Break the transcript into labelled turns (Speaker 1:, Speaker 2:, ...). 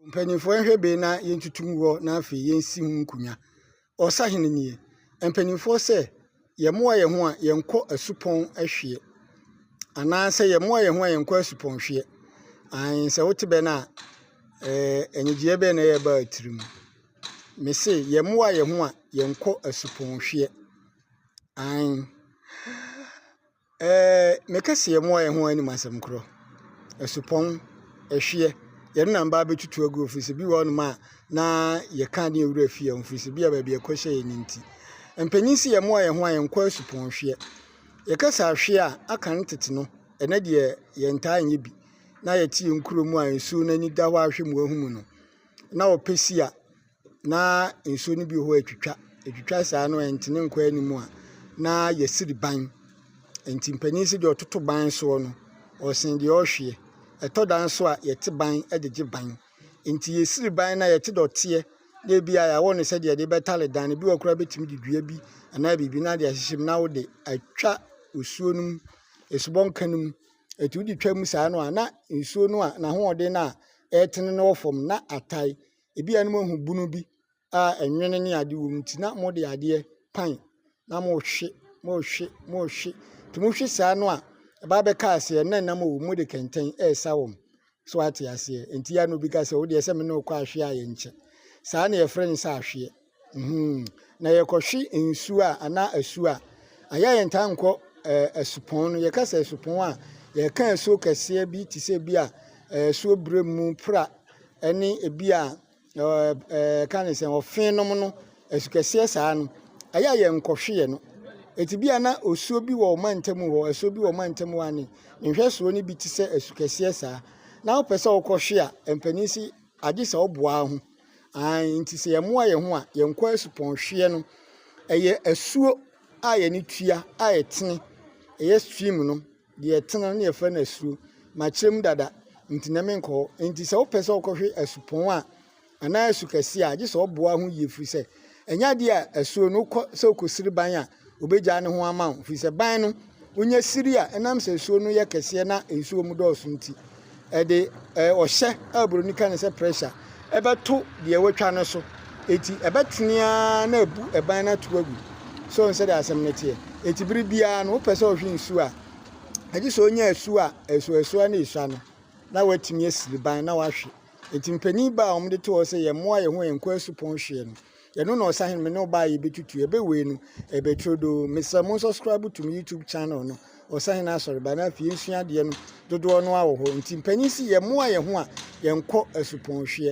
Speaker 1: Mpanimfoɔ nhwɛ be na yɛntutum wɔ na afei yɛnsi ho nkunya. Ɔsahene nie. Mpanimfoɔ sɛ yɛmmoa yɛn ho a yɛnkɔ asupɔn ahwie. Anaasɛ yɛmmoa yɛn ho a yɛnkɔ asupɔn hwie. Sɛ wote bɛ no a anigyeɛ bɛn na yɛba atirim. Mese yɛmmoa yɛn ho a yɛnkɔ asupɔn hwie. Meka sɛ yɛmmoa yɛn ho anim asɛm korɔ. Asupɔn ahwie. Yɛn na mba betutu agu ofisi bi wɔ no ma na yɛka ne ewura fie ofisi bi a ba bi ɛkɔhyɛ yɛn nti. Mpanyin si yɛmmoa yɛn ho a yɛnkɔ asupɔn hwie. Yɛkasa ahwie a aka no tete no ɛnɛ deɛ yɛntaa nyɛ bi. Na yɛte nkuro mu a nsuo n'ani da hɔ ahwe mu ahu mu no. Na ɔpɛsi a na nsuo no bi hɔ atwitwa saa no ɛntene nkɔ anim a na yɛsiri ban. Nti mpanyin si deɛ ɔtoto ban soɔ no ɔsen deɛ ɔhwie. Ɛtɔ dan so a yɛte ban ɛdegye ban. Nti yɛsiri ban na yɛte dɔteɛ na ebi a yɛawɔ no sɛ deɛ de bɛtale dan no bi wɔ kora betumi de dua bi anaa biribi na de ahyehyɛ mu na wode atwa osuo no mu esubɔnka no mu etu wode twa mu saa no a na nsuo no a n'ahoɔden no a ɛtene no wɔ fam na atae ebi a no mahu bunu bi a ɛnwene ne ade wɔ mu nti na mo de adeɛ pan na mo hwe tumu hwe saa no a ba bɛka ase na nam wɔ mu de kɛntɛn ɛsa wɔm so ate ase enti ya no bi ka sɛ wo de sɛ me no kɔ ahwe a yɛnkyɛ saa na yɛfrɛ ne sɛ ahwe na yɛkɔhwe nsuo a ana asuo a ayɛ yɛntaa nkɔ asupɔn no yɛka sɛ asupɔn a yɛka asuo kɛseɛ bi te sɛ bi a asuo brɛ mu pra ɛne ebi a ka ne sɛ ɔfe nom no asu kɛseɛ saa no ayɛ yɛnkɔhwe no eti bi ana osuo bi wɔ ɔmantam hɔ asuo bi wɔ ɔmantam hɔ ani nhwɛsoɔ no bi te sɛ asu kɛseɛ saa na wopɛ sɛ wokɔhwe a mpanyin si agye sɛ ɔboa ho nti sɛ yɛmmoa yɛn ho a yɛnkɔ asupɔn hwie no ɛyɛ asuo a yɛne tua a yɛtene ɛyɛ stream no deɛ yɛtene no yɛfrɛ no asuo makyerɛ mu dada nti na menkɔ nti sɛ wopɛ sɛ wokɔhwe asupɔn a anaa asu kɛseɛ a agye sɛ ɔboa ho yie firi sɛ ɛnya deɛ a asuo no wokɔ sɛ wokɔsiri ban a obegya ne ho ama wo fi sɛ ban no wonya siri a enam sɛ suo no yɛ kɛseɛ na nsuo mu dɔɔso nti ɛde ɔhyɛ a buroni ka ne sɛ pressure ɛbɛto deɛ wɔtwa no so eti ɛbɛtenea na abu ɛban na to agu so nsɛ de asɛm ne teɛ eti biri bia no wopɛ sɛ ɔhwe nsuo a agye sɛ onya asuo a asuo na esua no na watumi asiri ban na wahwe eti mpanyin ba a wɔde to hɔ sɛ yɛmmoa yɛn ho yɛnkɔ asupɔn hwie no yɛno na ɔsahene me ne ɔbaa yɛ bɛtutu ɛbɛwei no ɛbɛtrodo mesɛ mo subscribe to my YouTube channel no ɔsahene asɔre ba na afei nsua adeɛ no dodoɔ no awɔ hɔ nti mpanyin si yɛmmoa yɛn ho a yɛnkɔ asupɔn hwie